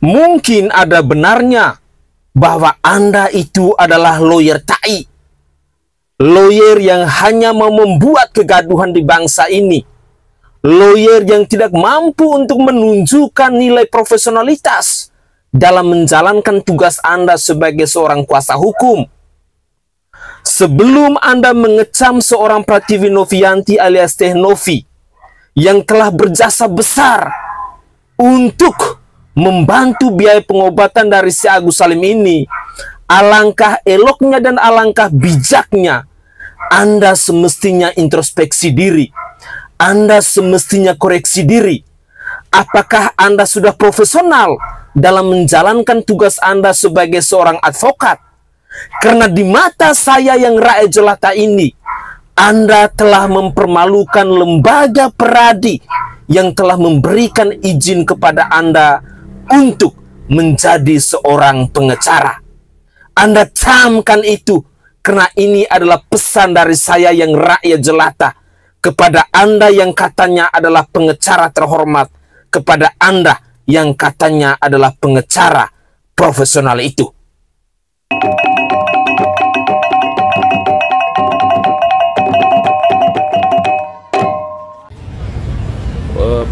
Mungkin ada benarnya bahwa Anda itu adalah lawyer tai. Lawyer yang hanya mau membuat kegaduhan di bangsa ini. Lawyer yang tidak mampu untuk menunjukkan nilai profesionalitas dalam menjalankan tugas Anda sebagai seorang kuasa hukum. Sebelum Anda mengecam seorang Prativi Novianti alias Teh Novi yang telah berjasa besar untuk membantu biaya pengobatan dari si Agus Salim ini, alangkah eloknya dan alangkah bijaknya Anda semestinya introspeksi diri. Anda semestinya koreksi diri. Apakah Anda sudah profesional dalam menjalankan tugas Anda sebagai seorang advokat? Karena di mata saya yang rakyat jelata ini, Anda telah mempermalukan lembaga peradi yang telah memberikan izin kepada Anda untuk menjadi seorang pengacara. Anda camkan itu, karena ini adalah pesan dari saya yang rakyat jelata kepada Anda yang katanya adalah pengacara terhormat, kepada Anda yang katanya adalah pengacara profesional itu.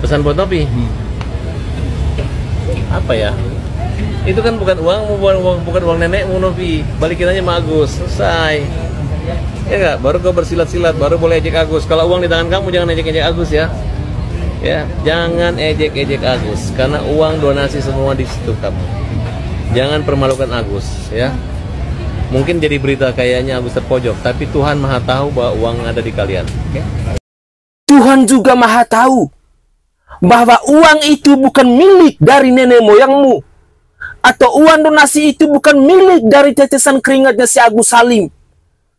Pesan buat Novi apa ya? Itu kan bukan uang nenekmu, Novi. Balikin aja sama Agus, selesai. Ya nggak? Baru kau bersilat-silat, baru boleh ejek Agus. Kalau uang di tangan kamu, jangan ejek-ejek Agus ya. Ya, jangan ejek-ejek Agus, karena uang donasi semua di situ kamu. Jangan permalukan Agus, ya. Mungkin jadi berita kayaknya Agus terpojok, tapi Tuhan Maha tahu bahwa uang ada di kalian. Okay? Tuhan juga Maha tahu bahwa uang itu bukan milik dari nenek moyangmu, atau uang donasi itu bukan milik dari tetesan keringatnya si Agus Salim.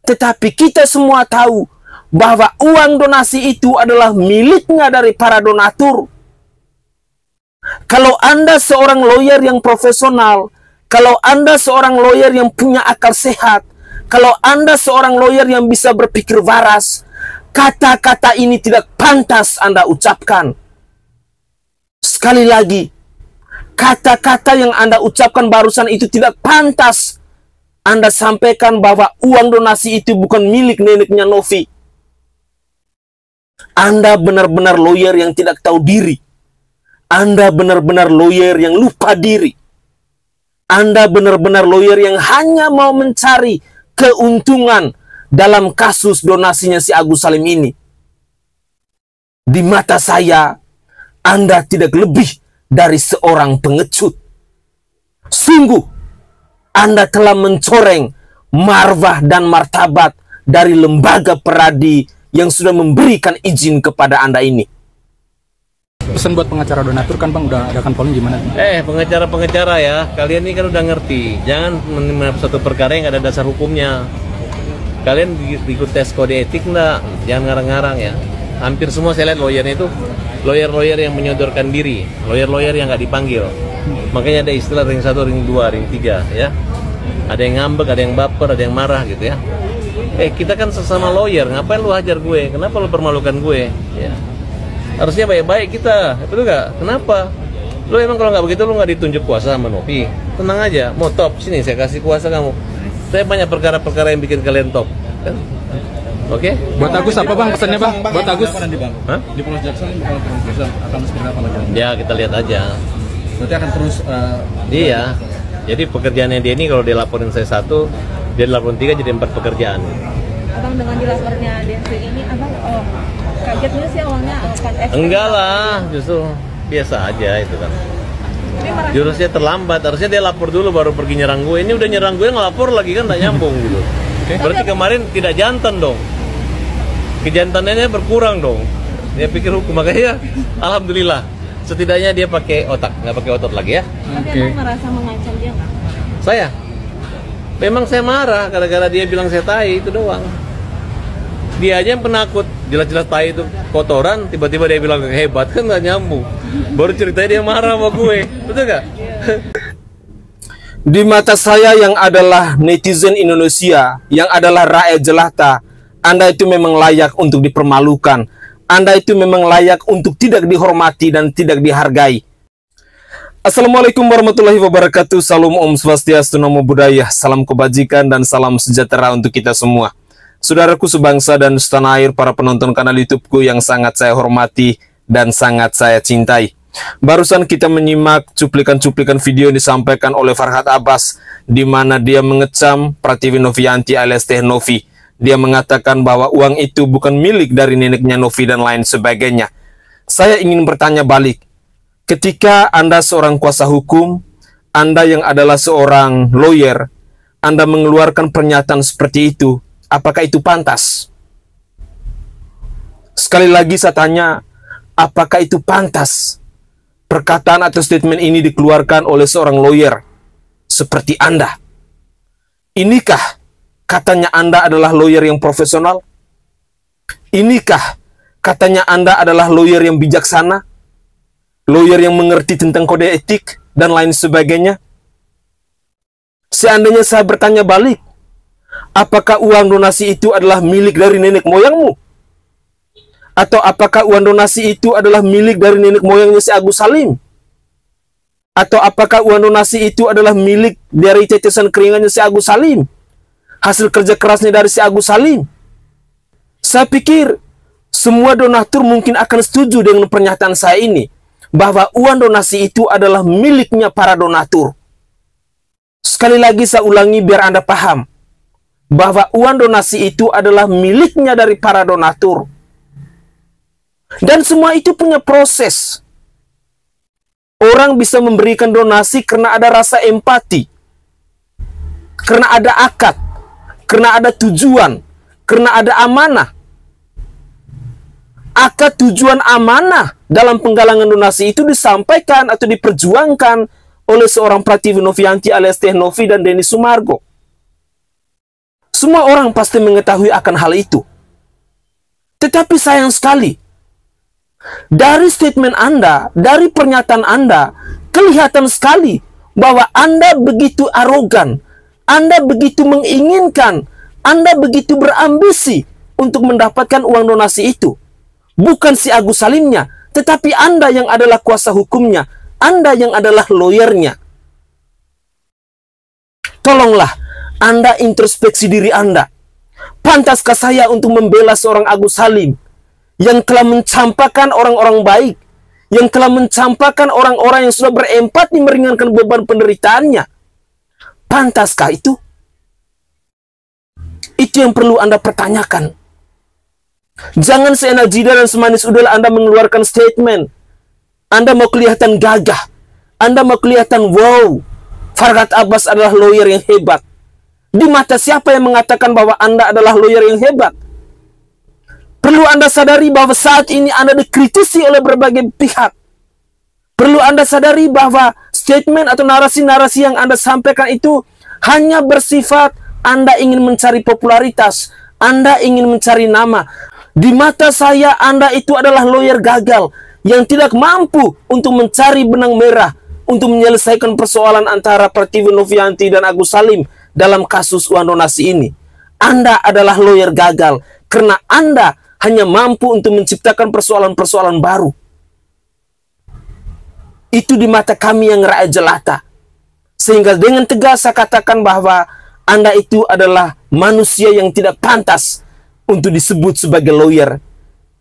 Tetapi kita semua tahu bahwa uang donasi itu adalah miliknya dari para donatur. Kalau Anda seorang lawyer yang profesional, kalau Anda seorang lawyer yang punya akal sehat, kalau Anda seorang lawyer yang bisa berpikir waras, kata-kata ini tidak pantas Anda ucapkan. Sekali lagi, kata-kata yang Anda ucapkan barusan itu tidak pantas Anda sampaikan bahwa uang donasi itu bukan milik neneknya Novi. Anda benar-benar lawyer yang tidak tahu diri. Anda benar-benar lawyer yang lupa diri. Anda benar-benar lawyer yang hanya mau mencari keuntungan dalam kasus donasinya si Agus Salim ini. Di mata saya, Anda tidak lebih dari seorang pengecut. Sungguh, Anda telah mencoreng marwah dan martabat dari lembaga peradi yang sudah memberikan izin kepada Anda ini. Pesan buat pengacara donatur kan Bang, udah ada kan polling gimana? Pengacara-pengacara ya, kalian ini kan udah ngerti. Jangan menerima satu perkara yang ada dasar hukumnya. Kalian ikut tes kode etik enggak? Jangan ngarang-ngarang ya. Hampir semua saya lihat lawyernya itu lawyer-lawyer yang menyodorkan diri, lawyer-lawyer yang nggak dipanggil. Makanya ada istilah ring 1, ring 2, ring 3 ya. Ada yang ngambek, ada yang baper, ada yang marah gitu ya. Kita kan sesama lawyer, ngapain lu hajar gue? Kenapa lu permalukan gue? Ya. Harusnya baik-baik kita, betul nggak? Kenapa? Lu emang kalau nggak begitu lu nggak ditunjuk kuasa sama Novi. Tenang aja, mau top sini saya kasih kuasa kamu. Saya banyak perkara-perkara yang bikin kalian top. Kan? Oke? Buat Agus apa Bang pesannya Bang? Buat Agus? Hah? Di Polres Jaksel ini bakal terus akan seperti apa lagi? Ya kita lihat aja. Berarti akan terus. Iya. Jadi pekerjaannya dia ini kalau dia laporin saya 1, dia laporin 3 jadi 4 pekerjaan. Abang dengan dilapornya Densi ini, abang kagetnya sih awalnya akan Enggak lah, justru biasa aja itu kan. Jurusnya terlambat, harusnya dia lapor dulu baru pergi nyerang gue. Ini udah nyerang gue ngelapor lagi kan tak nyambung gitu. Berarti kemarin tidak jantan dong. Kejantanannya berkurang dong. Dia pikir hukum, makanya alhamdulillah. Setidaknya dia pakai otak, nggak pakai otot lagi ya. Tapi abang merasa mengancam dia nggak? Saya? Memang saya marah gara-gara dia bilang saya tai, itu doang. Dia aja yang penakut, jelas-jelas tai itu kotoran, tiba-tiba dia bilang hebat, kan nggak nyambung. Baru ceritanya dia marah sama gue, betul nggak? Di mata saya yang adalah netizen Indonesia, yang adalah rakyat jelata, Anda itu memang layak untuk dipermalukan. Anda itu memang layak untuk tidak dihormati dan tidak dihargai. Assalamualaikum warahmatullahi wabarakatuh. Salam Om Swastiastu, Namo Buddhaya. Salam kebajikan dan salam sejahtera untuk kita semua. Saudaraku sebangsa dan setanah air, para penonton kanal YouTubeku yang sangat saya hormati dan sangat saya cintai. Barusan kita menyimak cuplikan-cuplikan video yang disampaikan oleh Farhad Abbas, di mana dia mengecam Pratiwi Novianti alias Teh Novi. Dia mengatakan bahwa uang itu bukan milik dari neneknya Novi dan lain sebagainya. Saya ingin bertanya balik. Ketika Anda seorang kuasa hukum, Anda yang adalah seorang lawyer, Anda mengeluarkan pernyataan seperti itu, apakah itu pantas? Sekali lagi saya tanya, apakah itu pantas? Perkataan atau statement ini dikeluarkan oleh seorang lawyer seperti Anda. Inikah katanya Anda adalah lawyer yang profesional? Inikah katanya Anda adalah lawyer yang bijaksana? Lawyer yang mengerti tentang kode etik dan lain sebagainya? Seandainya saya bertanya balik, apakah uang donasi itu adalah milik dari nenek moyangmu? Atau apakah uang donasi itu adalah milik dari nenek moyangnya si Agus Salim? Atau apakah uang donasi itu adalah milik dari tetesan keringannya si Agus Salim? Hasil kerja kerasnya dari si Agus Salim? Saya pikir semua donatur mungkin akan setuju dengan pernyataan saya ini, bahwa uang donasi itu adalah miliknya para donatur. Sekali lagi saya ulangi biar Anda paham, bahwa uang donasi itu adalah miliknya dari para donatur. Dan semua itu punya proses. Orang bisa memberikan donasi karena ada rasa empati, karena ada akad, karena ada tujuan, karena ada amanah. Akad, tujuan, amanah dalam penggalangan donasi itu disampaikan atau diperjuangkan oleh seorang Pratiwi Novianti alias Teh Novi dan Denny Sumargo. Semua orang pasti mengetahui akan hal itu. Tetapi sayang sekali, dari statement Anda, dari pernyataan Anda, kelihatan sekali bahwa Anda begitu arogan, Anda begitu menginginkan, Anda begitu berambisi untuk mendapatkan uang donasi itu. Bukan si Agus Salimnya, tetapi Anda yang adalah kuasa hukumnya, Anda yang adalah lawyernya. Tolonglah Anda introspeksi diri Anda. Pantaskah saya untuk membela seorang Agus Salim yang telah mencampakkan orang-orang baik, yang telah mencampakkan orang-orang yang sudah berempati meringankan beban penderitaannya? Pantaskah itu? Itu yang perlu Anda pertanyakan. Jangan seenak jidat dan semanis udel Anda mengeluarkan statement. Anda mau kelihatan gagah, Anda mau kelihatan wow, Farhad Abbas adalah lawyer yang hebat. Di mata siapa yang mengatakan bahwa Anda adalah lawyer yang hebat? Perlu Anda sadari bahwa saat ini Anda dikritisi oleh berbagai pihak. Perlu Anda sadari bahwa statement atau narasi-narasi yang Anda sampaikan itu hanya bersifat Anda ingin mencari popularitas, Anda ingin mencari nama. Di mata saya, Anda itu adalah lawyer gagal yang tidak mampu untuk mencari benang merah untuk menyelesaikan persoalan antara Pratiwi Novianti dan Agus Salim dalam kasus uang donasi ini. Anda adalah lawyer gagal karena Anda hanya mampu untuk menciptakan persoalan-persoalan baru. Itu di mata kami yang rakyat jelata. Sehingga dengan tegas saya katakan bahwa Anda itu adalah manusia yang tidak pantas untuk disebut sebagai lawyer.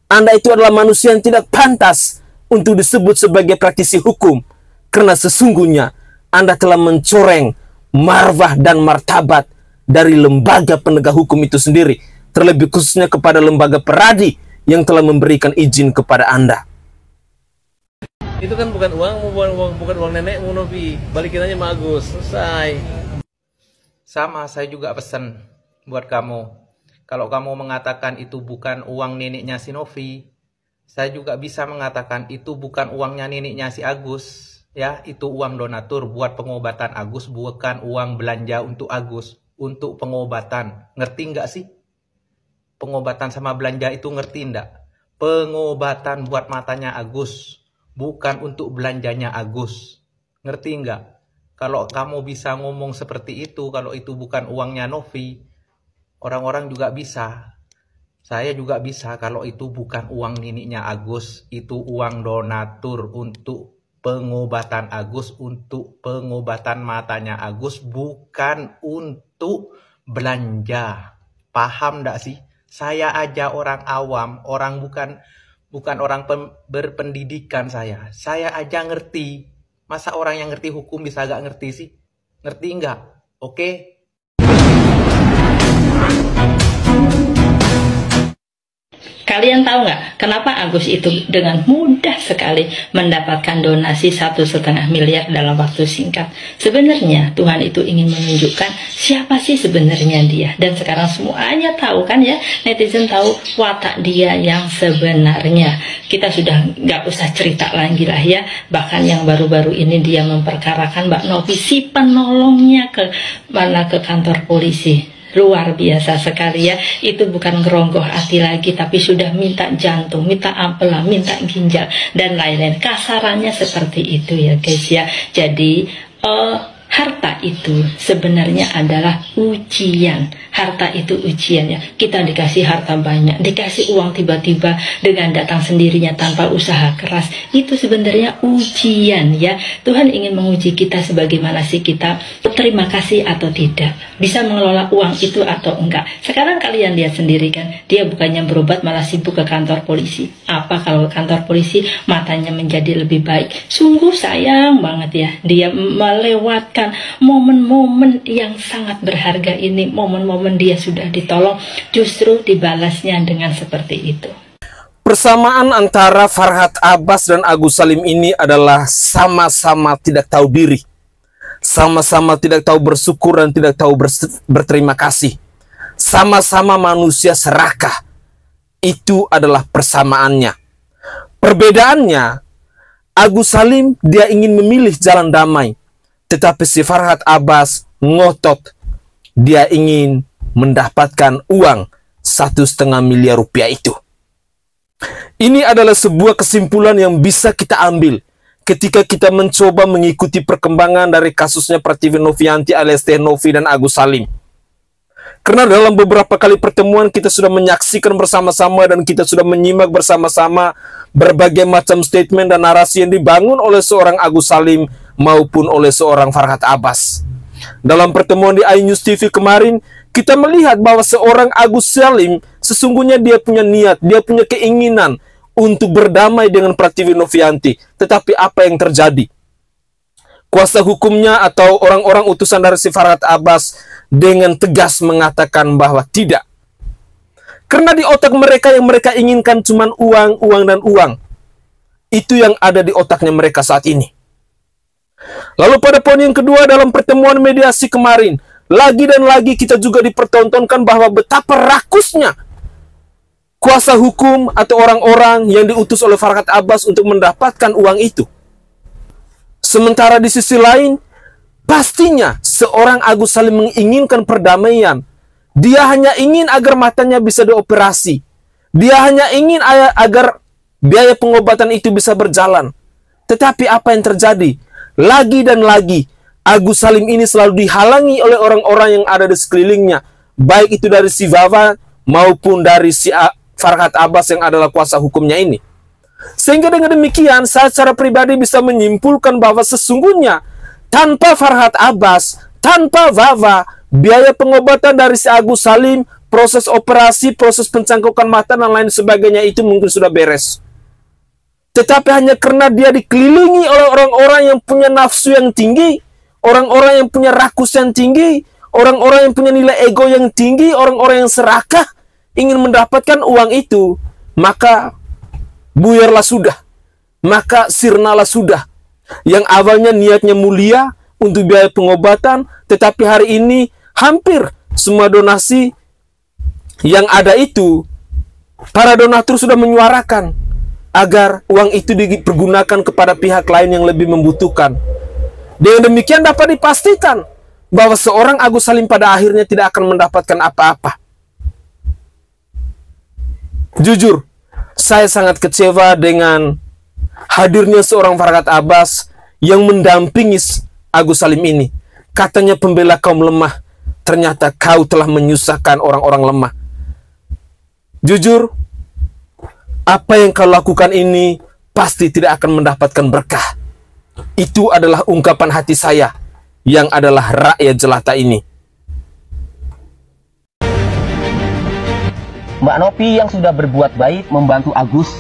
Anda itu adalah manusia yang tidak pantas untuk disebut sebagai praktisi hukum, karena sesungguhnya Anda telah mencoreng marwah dan martabat dari lembaga penegak hukum itu sendiri, terlebih khususnya kepada lembaga peradi yang telah memberikan izin kepada Anda. Itu kan bukan uang nenekmu, Novi. Balikin aja sama Agus, selesai. Sama, saya juga pesan buat kamu. Kalau kamu mengatakan itu bukan uang neneknya si Novi, saya juga bisa mengatakan itu bukan uangnya neneknya si Agus. Ya, itu uang donatur buat pengobatan Agus, bukan uang belanja untuk Agus, untuk pengobatan. Ngerti nggak sih? Pengobatan sama belanja itu ngerti nggak? Pengobatan buat matanya Agus, bukan untuk belanjanya Agus. Ngerti nggak? Kalau kamu bisa ngomong seperti itu, kalau itu bukan uangnya Novi, orang-orang juga bisa. Saya juga bisa kalau itu bukan uang neneknya Agus, itu uang donatur untuk pengobatan Agus, untuk pengobatan matanya Agus, bukan untuk belanja. Paham ndak sih? Saya aja orang awam, orang bukan orang berpendidikan saya. Saya aja ngerti. Masa orang yang ngerti hukum bisa gak ngerti sih? Ngerti nggak? Oke? Kalian tahu nggak kenapa Agus itu dengan mudah sekali mendapatkan donasi 1,5 miliar dalam waktu singkat? Sebenarnya Tuhan itu ingin menunjukkan siapa sih sebenarnya dia. Dan sekarang semuanya tahu kan ya, netizen tahu watak dia yang sebenarnya. Kita sudah nggak usah cerita lagi lah ya. Bahkan yang baru-baru ini dia memperkarakan Mbak Novi, si penolongnya ke kantor polisi. Luar biasa sekali ya. Itu bukan ngeronggoh hati lagi, tapi sudah minta jantung, minta ampela, minta ginjal dan lain-lain. Kasarannya seperti itu ya guys ya. Jadi harta itu sebenarnya adalah ujian. Harta itu ujian ya. Kita dikasih harta banyak, dikasih uang tiba-tiba dengan datang sendirinya tanpa usaha keras. Itu sebenarnya ujian ya. Tuhan ingin menguji kita sebagaimana sih kita berterima kasih atau tidak. Bisa mengelola uang itu atau enggak. Sekarang kalian lihat sendiri kan. Dia bukannya berobat malah sibuk ke kantor polisi. Apa kalau ke kantor polisi matanya menjadi lebih baik? Sungguh sayang banget ya. Dia melewatkan momen-momen yang sangat berharga ini. Momen-momen dia sudah ditolong, justru dibalasnya dengan seperti itu. Persamaan antara Farhad Abbas dan Agus Salim ini adalah sama-sama tidak tahu diri. Sama-sama tidak tahu bersyukur dan tidak tahu berterima kasih. Sama-sama manusia serakah. Itu adalah persamaannya. Perbedaannya, Agus Salim dia ingin memilih jalan damai. Tetapi si Farhad Abbas ngotot. Dia ingin mendapatkan uang 1,5 miliar rupiah itu. Ini adalah sebuah kesimpulan yang bisa kita ambil ketika kita mencoba mengikuti perkembangan dari kasusnya Prativi Novianti alias Teh Novi dan Agus Salim. Karena dalam beberapa kali pertemuan kita sudah menyaksikan bersama-sama dan kita sudah menyimak bersama-sama berbagai macam statement dan narasi yang dibangun oleh seorang Agus Salim maupun oleh seorang Farhad Abbas. Dalam pertemuan di iNews TV kemarin, kita melihat bahwa seorang Agus Salim sesungguhnya dia punya niat, dia punya keinginan untuk berdamai dengan Prativi Novianti. Tetapi apa yang terjadi? Kuasa hukumnya atau orang-orang utusan dari si Farhad Abbas dengan tegas mengatakan bahwa tidak. Karena di otak mereka yang mereka inginkan cuma uang, uang, dan uang. Itu yang ada di otaknya mereka saat ini. Lalu pada poin yang kedua dalam pertemuan mediasi kemarin, lagi dan lagi kita juga dipertontonkan bahwa betapa rakusnya kuasa hukum atau orang-orang yang diutus oleh Farhad Abbas untuk mendapatkan uang itu. Sementara di sisi lain, pastinya seorang Agus Salim menginginkan perdamaian. Dia hanya ingin agar matanya bisa dioperasi. Dia hanya ingin agar biaya pengobatan itu bisa berjalan. Tetapi apa yang terjadi? Lagi dan lagi, Agus Salim ini selalu dihalangi oleh orang-orang yang ada di sekelilingnya. Baik itu dari si Vava maupun dari si Farhad Abbas yang adalah kuasa hukumnya ini. Sehingga dengan demikian, saya secara pribadi bisa menyimpulkan bahwa sesungguhnya tanpa Farhad Abbas, tanpa Vava, biaya pengobatan dari si Agus Salim, proses operasi, proses pencangkukan mata dan lain sebagainya itu mungkin sudah beres. Tetapi hanya karena dia dikelilingi oleh orang-orang yang punya nafsu yang tinggi, orang-orang yang punya rakus yang tinggi, orang-orang yang punya nilai ego yang tinggi, orang-orang yang serakah, ingin mendapatkan uang itu, maka buyarlah sudah, maka sirnalah sudah. Yang awalnya niatnya mulia untuk biaya pengobatan, tetapi hari ini hampir semua donasi yang ada itu, para donatur sudah menyuarakan agar uang itu dipergunakan kepada pihak lain yang lebih membutuhkan. Dengan demikian dapat dipastikan bahwa seorang Agus Salim pada akhirnya tidak akan mendapatkan apa-apa. Jujur, saya sangat kecewa dengan hadirnya seorang Farhad Abbas yang mendampingi Agus Salim ini. Katanya pembela kaum lemah, ternyata kau telah menyusahkan orang-orang lemah. Jujur, apa yang kau lakukan ini pasti tidak akan mendapatkan berkah. Itu adalah ungkapan hati saya yang adalah rakyat jelata ini. Mbak Novi yang sudah berbuat baik membantu Agus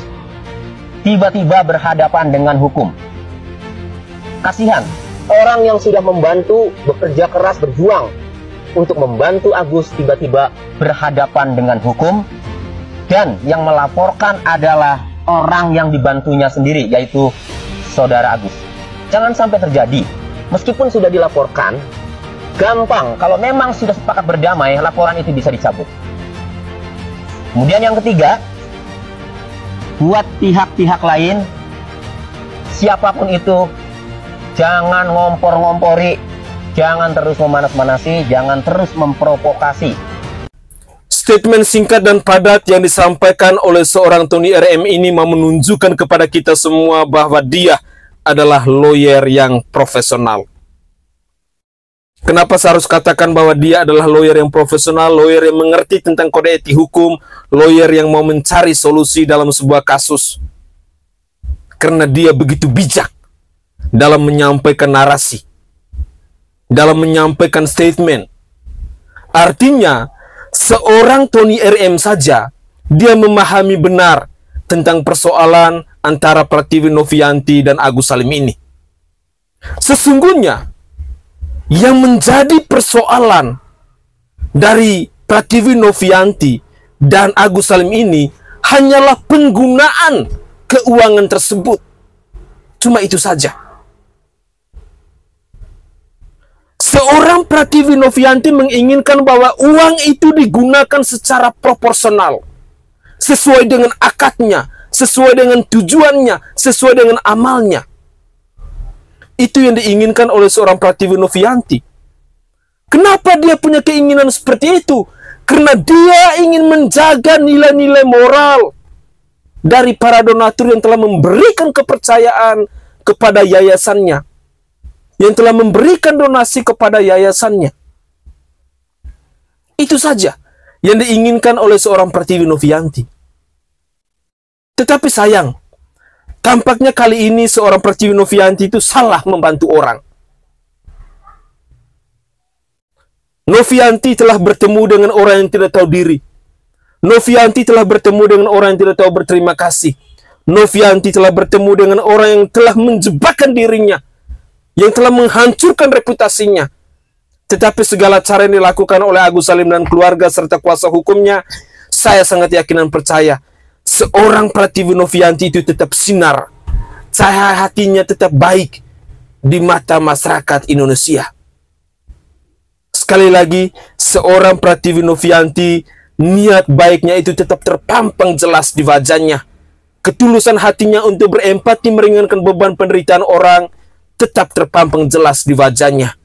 tiba-tiba berhadapan dengan hukum. Kasihan orang yang sudah membantu, bekerja keras, berjuang untuk membantu Agus tiba-tiba berhadapan dengan hukum, dan yang melaporkan adalah orang yang dibantunya sendiri, yaitu saudara Agus. Jangan sampai terjadi. Meskipun sudah dilaporkan, gampang. Kalau memang sudah sepakat berdamai, laporan itu bisa dicabut. Kemudian yang ketiga, buat pihak-pihak lain, siapapun itu, jangan ngompor-ngompori, jangan terus memanas-manasi, jangan terus memprovokasi. Statement singkat dan padat yang disampaikan oleh seorang Tony RM ini mau menunjukkan kepada kita semua bahwa dia adalah lawyer yang profesional. Kenapa saya harus katakan bahwa dia adalah lawyer yang profesional, lawyer yang mengerti tentang kode etik hukum, lawyer yang mau mencari solusi dalam sebuah kasus? Karena dia begitu bijak dalam menyampaikan narasi, dalam menyampaikan statement. Artinya, seorang Tony RM saja, dia memahami benar tentang persoalan antara Pratiwi Novianti dan Agus Salim ini. Sesungguhnya, yang menjadi persoalan dari Pratiwi Novianti dan Agus Salim ini hanyalah penggunaan keuangan tersebut. Cuma itu saja. Seorang Pratiwi Novianti menginginkan bahwa uang itu digunakan secara proporsional, sesuai dengan akadnya, sesuai dengan tujuannya, sesuai dengan amalnya. Itu yang diinginkan oleh seorang Pratiwi Novianti. Kenapa dia punya keinginan seperti itu? Karena dia ingin menjaga nilai-nilai moral dari para donatur yang telah memberikan kepercayaan kepada yayasannya, yang telah memberikan donasi kepada yayasannya. Itu saja yang diinginkan oleh seorang Pratiwi Novianti. Tetapi sayang, tampaknya kali ini seorang Pratiwi Novianti itu salah membantu orang. Novianti telah bertemu dengan orang yang tidak tahu diri. Novianti telah bertemu dengan orang yang tidak tahu berterima kasih. Novianti telah bertemu dengan orang yang telah menjebakkan dirinya, yang telah menghancurkan reputasinya. Tetapi segala cara yang dilakukan oleh Agus Salim dan keluarga serta kuasa hukumnya, saya sangat yakin dan percaya seorang Pratiwi Novianti itu tetap sinar, cahaya hatinya tetap baik di mata masyarakat Indonesia. Sekali lagi, seorang Pratiwi Novianti, niat baiknya itu tetap terpampang jelas di wajahnya. Ketulusan hatinya untuk berempati meringankan beban penderitaan orang tetap terpampang jelas di wajahnya.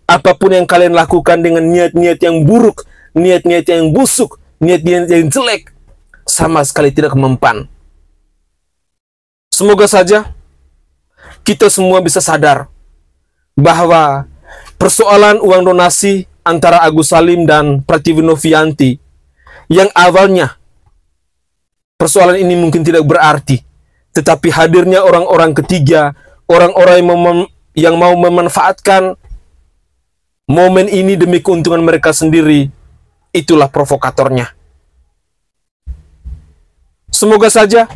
Apapun yang kalian lakukan dengan niat-niat yang buruk, niat-niat yang busuk, niat-niat yang jelek, sama sekali tidak mempan. Semoga saja kita semua bisa sadar bahwa persoalan uang donasi antara Agus Salim dan Pratiwi Novianti yang awalnya persoalan ini mungkin tidak berarti, tetapi hadirnya orang-orang ketiga, orang-orang yang mau memanfaatkan momen ini demi keuntungan mereka sendiri, itulah provokatornya. Semoga saja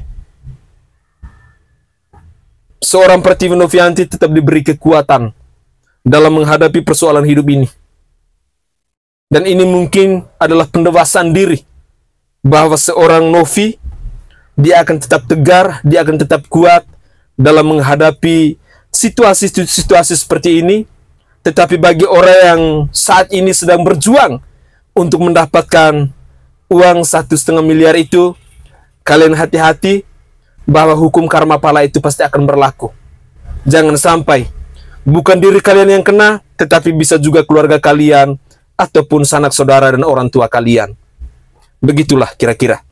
seorang Pratiwi Novianti tetap diberi kekuatan dalam menghadapi persoalan hidup ini. Dan ini mungkin adalah pendewasaan diri bahwa seorang Novi, dia akan tetap tegar, dia akan tetap kuat dalam menghadapi situasi-situasi seperti ini. Tetapi bagi orang yang saat ini sedang berjuang untuk mendapatkan uang 1,5 miliar itu, kalian hati-hati bahwa hukum karma pala itu pasti akan berlaku. Jangan sampai bukan diri kalian yang kena, tetapi bisa juga keluarga kalian ataupun sanak saudara dan orang tua kalian. Begitulah kira-kira.